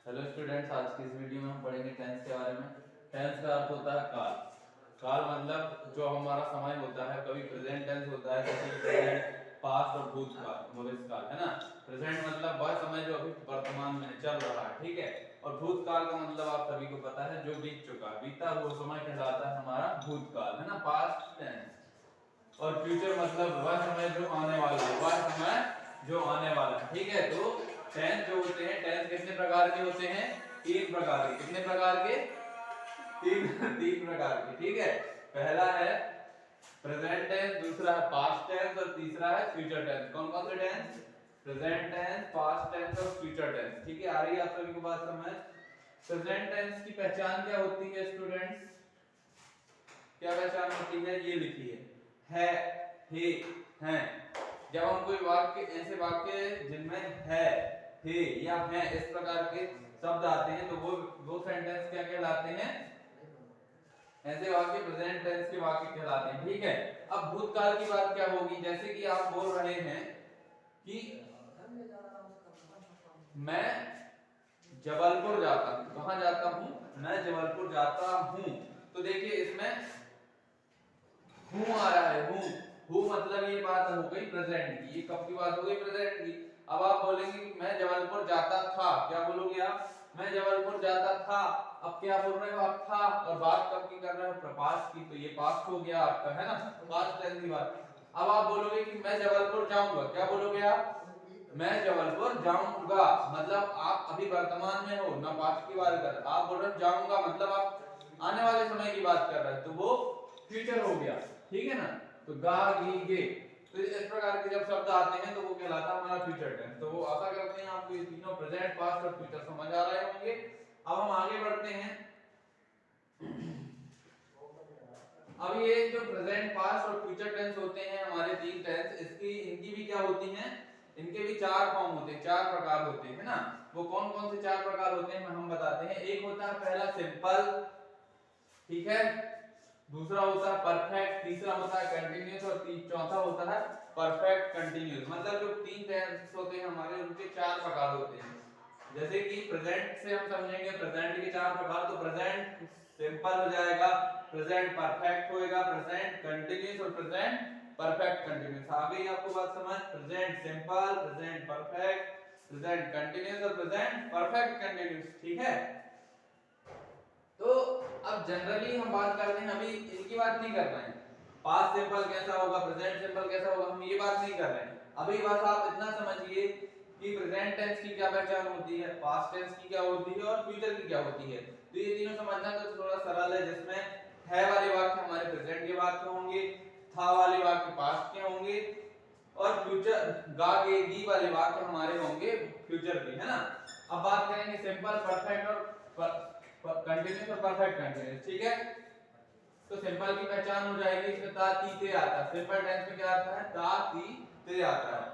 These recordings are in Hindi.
हेलो स्टूडेंट्स, आज की इस वीडियो में हम पढ़ेंगे टेंस के बारे में। टेंस का अर्थ होता है काल। काल मतलब जो हमारा समय होता है। कभी प्रेजेंट टेंस होता है जैसे प्रेजेंट, पास्ट और भूतकाल, भविष्यकाल, है ना। प्रेजेंट मतलब वह समय जो अभी वर्तमान में चल रहा है, ठीक है। और भूतकाल का मतलब आप सभी को पता है जो बीत चुका, बीता हुआ समय कहलाता है हमारा भूतकाल, है ना, पास्ट टेंस। और फ्यूचर मतलब वह समय जो आने वाला है, वह समय जो आने वाला है, ठीक है। तो टेंस जो होते हैं, टेंस कितने प्रकार के होते हैं? तीन प्रकार के। कितने प्रकार के? तीन तीन प्रकार के, ठीक है। पहला है प्रेजेंट टेंस, दूसरा है पास्ट टेंस और तीसरा है फ्यूचर टेंस। कौन कौन से tense? Present tense, past tense और फ्यूचर टेंस, ठीक है। आ रही है आप सभी को बात समझ? प्रेजेंट टेंस की पहचान क्या होती है स्टूडेंट्स? क्या पहचान होती है? ये लिखी है, हे, हैं। जब हम कोई वाक्य, ऐसे वाक्य जिनमें है, हे या हैं इस प्रकार के शब्द आते हैं तो वो सेंटेंस क्या कहलाते हैं? ऐसे वाक्य प्रेजेंट टेंस के वाक्य कहलाते हैं, ठीक है। अब भूतकाल की बात क्या होगी? जैसे कि आप बोल रहे हैं कि मैं जबलपुर जाता हूं। कहां जाता हूं? मैं जबलपुर जाता हूं। तो देखिए इसमें हूं आ रहा है, हूं मतलब ये बात हो गई प्रेजेंट की। ये कब की बात हो गई? प्रेजेंट की। अब आप बोलेंगे कि मैं जबलपुर जाता था। क्या बोलोगे आप? मैं जबलपुर जाता था। अब क्या बोल रहे हो आप? था। और बात कब की कर रहे हो? पास्ट की। तो ये पास्ट हो गया आपका, है ना, पास्ट टेंस की बात। अब आप बोलोगे कि मैं जबलपुर जाऊंगा। क्या बोलोगे आप? मैं जबलपुर जाऊंगा। मतलब आप अभी वर्तमान में हो ना, पास्ट की बात कर रहे। आप बोल रहे हो जाऊंगा, मतलब आप आने वाले समय की बात कर रहे हैं, तो वो फ्यूचर हो गया, ठीक है ना। तो गा, गी, गे, तो इस प्रकार के जब शब्द आते हैं तो वो कहलाता है हमारा फ्यूचर टेंस। तो वो आशा करते हैं आपको ये तीनों प्रेजेंट, पास्ट और फ्यूचर समझ आ रहे होंगे। अब हम आगे बढ़ते हैं। अब ये जो प्रेजेंट, पास्ट और फ्यूचर टेंस होते हैं हमारे तीन टेंस, इनकी भी क्या होती हैं? इनके भी चार फॉर्म होते हैं, चार प्रकार होते हैं, है ना। वो कौन कौन से चार प्रकार होते हैं हम बताते हैं। एक होता है पहला सिंपल, ठीक है। दूसरा होता है परफेक्ट, तीसरा होता है कंटिन्यूअस और चौथा होता है परफेक्ट कंटिन्यूअस। मतलब जो तीन टेंस होते हैं हमारे, उनके चार प्रकार होते हैं। जैसे कि प्रेजेंट से हम समझेंगे प्रेजेंट के चार प्रकार। तो प्रेजेंट सिंपल हो जाएगा, प्रेजेंट परफेक्ट होएगा, प्रेजेंट कंटिन्यूअस और प्रेजेंट परफेक्ट कंटिन्यूअस। आ गई आपको बात समझ? Present simple, present perfect, present continuous और प्रेजेंट परफेक्ट कंटिन्यूअस, ठीक है। तो अब जनरली हम बात करते हैं, अभी इनकी बात नहीं कर रहे हैं। पास्ट सिंपल कैसा होगा, प्रेजेंट सिंपल कैसा होगा, हम ये बात नहीं कर रहे हैं। अभी बस आप इतना समझिए कि प्रेजेंट टेंस की क्या पहचान होती है, पास्ट टेंस की क्या होती है और फ्यूचर की क्या होती है। तो ये तीनों समझना तो थोड़ा सरल है, जिसमें है वाले वाक्य हमारे प्रेजेंट के वाक्य होंगे, था वाले वाक्य पास्ट के होंगे और फ्यूचर, गा, गे, गी वाले वाक्य हमारे होंगे फ्यूचर के, है ना। अब बात करेंगे सिंपल, परफेक्ट और कंटिन्यूअस और परफेक्ट कंटिन्यूअस, ठीक है। तो सिंपल की पहचान हो जाएगी, इसमें ता, ती, ते आता है। सिंपल टेंस में क्या आता है? ता, ती, ते आता है।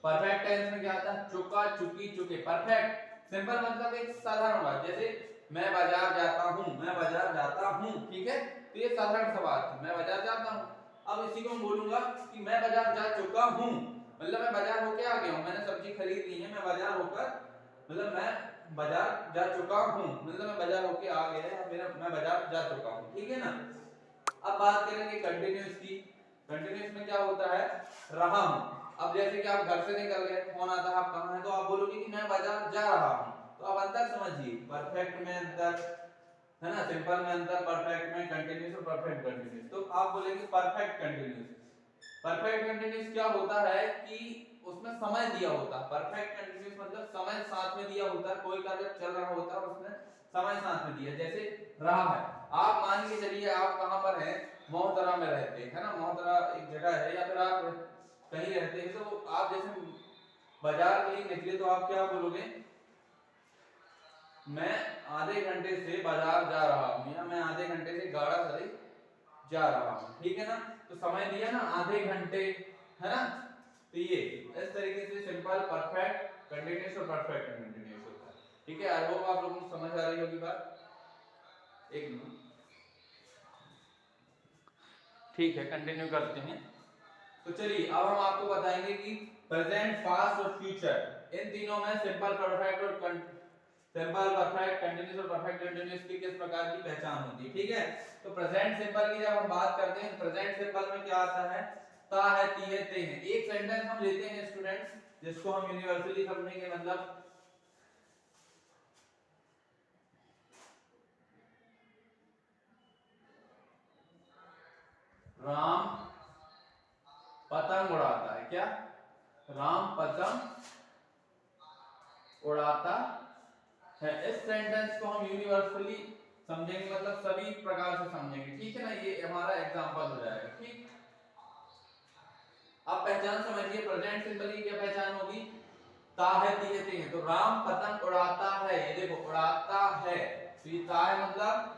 परफेक्ट टेंस में क्या आता है? चुका, चुकी, चुके। परफेक्ट सिंपल मतलब एक साधारण बात, जैसे मैं बाजार जाता हूं, मैं बाजार जाता हूं, ठीक है। तो ये साधारण सा बात है, मैं बाजार जाता हूं। अब इसी को मैं बोलूंगा कि मैं बाजार जा चुका हूं, मतलब मैं बाजार होके आ गया हूं, मैंने सब्जी खरीद ली है, मैं बाजार होकर, मतलब मैं बाजार जा चुका हूं, मतलब मैं बाजार होके आ गया है, मेरा मैं बाजार जा चुका हूं, ठीक है ना। अब बात करेंगे कंटिन्यूअस की। कंटिन्यूअस में क्या होता है? रहा हूं। अब जैसे कि आप घर से निकल गए, फोन आता है, आप कहां हैं, तो आप बोलोगे कि मैं बाजार जा रहा हूं। तो आप अंतर समझिए, परफेक्ट में अंतर, है ना, सिंपल में अंतर, परफेक्ट में, कंटिन्यूअस और परफेक्ट कंटिन्यूअस। तो आप बोलेंगे परफेक्ट कंटिन्यूअस। परफेक्ट कंटिन्यूअस क्या होता है कि उसमें समय दिया होता है। परफेक्ट कंटिन्यूअस मतलब समय साथ में दिया होता है, कोई कार्य चल रहा होता है और उसमें समय साथ में दिया। जैसे रहा है, आप मान के चलिए आप कहां पर हैं? मोहतरा में रहते हैं, है ना, मोहतरा एक जगह है, या फिर आप कहीं रहते हैं। तो आप जैसे बाजार के लिए निकले तो आप क्या बोलोगे? मैं आधे घंटे से बाजार जा रहा हूं, या मैं आधे घंटे से गाड़ा से जा रहा हूं, ठीक है ना। तो समय दिया ना, आधे घंटे, है ना। तो ये इस तरीके से सिंपल, परफेक्ट, कंटीन्यूअस और परफेक्ट कंटीन्यूअस होता है, ठीक है। आई होप आप लोगों को समझ आ रही होगी बात। एक मिनट, ठीक है, कंटिन्यू करते हैं। तो चलिए अब हम आपको बताएंगे कि प्रेजेंट, पास्ट और फ्यूचर इन तीनों में सिंपल परफेक्ट और सिंपल परफेक्ट कंटीन्यूअस और परफेक्ट कंटीन्यूअस की किस प्रकार की पहचान होती है। ठीक है, तो प्रेजेंट सिंपल की जब हम बात करते हैं, प्रेजेंट सिंपल में क्या आता है, ता है, ती है, ते है। एक सेंटेंस हम लेते हैं स्टूडेंट्स जिसको हम यूनिवर्सली समझेंगे, मतलब राम पतंग उड़ाता है। क्या? राम पतंग उड़ाता है। इस सेंटेंस को हम यूनिवर्सली समझेंगे, मतलब सभी प्रकार से समझेंगे। ठीक है ना, ये हमारा एग्जांपल हो जाएगा। ठीक, अब पहचान समझिए, प्रेजेंट सिंपल की क्या पहचान होगी, ता है, ती है, ते है। तो राम पतंग उड़ाता है, ये देखो उड़ाता है, तो ये ता है मतलब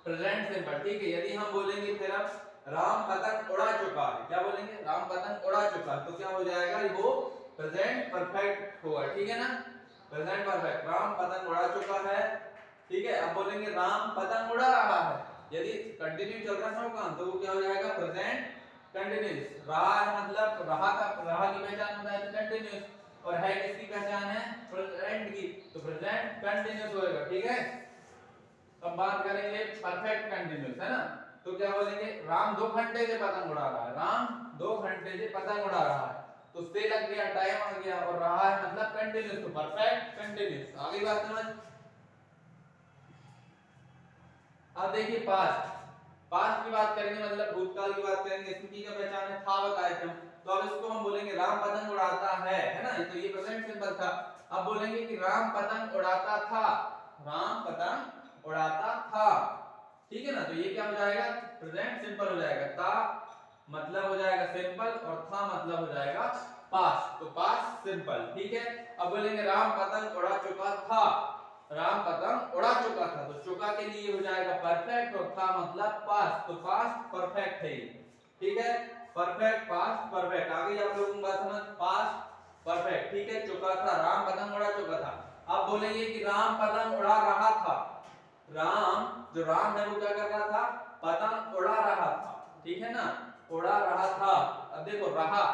प्रेजेंट सिंपल। ठीक है, यदि हम बोलेंगे फिर अब राम पतंग उड़ा चुका है, क्या बोलेंगे, राम पतंग उड़ा चुका है, तो क्या हो जाएगा, वो प्रेजेंट परफेक्ट होगा। ठीक है ना, प्रेजेंट परफेक्ट, राम पतंग उड़ा चुका है। ठीक है, अब बोलेंगे राम पतंग उड़ा रहा है, यदि कंटिन्यू चल रहा है काम, तो वो क्या हो जाएगा, प्रेजेंट कंटिन्यूअस। रहा है मतलब रहा की पहचान होता है कंटिन्यूअस, और है किसकी पहचान है, प्रेजेंट की, तो प्रेजेंट कंटिन्यूअस होएगा। ठीक है, अब बात करेंगे परफेक्ट कंटिन्यूअस, है ना, तो क्या बोलेंगे, राम 2 घंटे से पतंग उड़ा रहा है, राम 2 घंटे से पतंग उड़ा रहा है, तो से लग गया, टाइम आ गया, और रहा है मतलब कंटिन्यूअस, तो परफेक्ट कंटिन्यूअस। आगे बात समझ। अब देखिए पास्ट, पास्ट की बात करेंगे मतलब भूतकाल की बात करेंगे, इसकी क्या पहचान है, था बताए थे हम, तो अब इसको हम बोलेंगे राम पतंग उड़ाता है ना, तो ये प्रेजेंट सिंपल था। अब बोलेंगे कि राम पतंग उड़ाता था, राम पतंग उड़ाता था। ठीक है ना, तो ये क्या हो जाएगा, प्रेजेंट सिंपल हो जाएगा, ता मतलब हो जाएगा सिंपल, और था मतलब हो जाएगा पास्ट, तो पास्ट सिंपल। ठीक है, अब बोलेंगे राम पतंग उड़ा चुका था, राम पतंग उड़ा चुका था, तो चुका के लिए हो जाएगा परफेक्ट, और था मतलब पास्ट, तो पास्ट परफेक्ट है। ठीक है, परफेक्ट, पास्ट परफेक्ट। आगे आप लोगों को बात समझ, पास्ट परफेक्ट। ठीक है, चुका था, राम पतंग उड़ा चुका था। अब बोलेंगे कि राम पतंग उड़ा रहा था, राम, जो राम है वो क्या कर रहा था, पतंग उड़ा रहा था। ठीक है ना, उड़ा रहा था। अब देखो रहा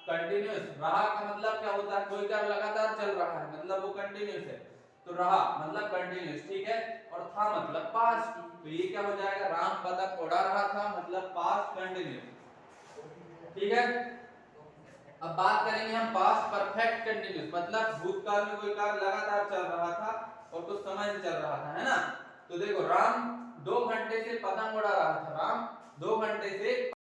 कंटिन्यूअस, रहा का मतलब क्या होता है, कोई कार्य लगातार चल रहा है, मतलब वो कंटिन्यूअस है, तो रहा मतलब कंटिन्यूअस। ठीक है, और था मतलब पास्ट, तो ये क्या हो जाएगा, राम पतंग उड़ा रहा था मतलब पास्ट कंटिन्यूअस। ठीक है, अब बात करेंगे हम पास्ट परफेक्ट कंटिन्यूअस, मतलब भूतकाल में कोई कार्य लगातार चल रहा था और कुछ समय से चल रहा था, है ना, तो देखो राम 2 घंटे से पतंग उड़ा रहा था, राम 2 घंटे से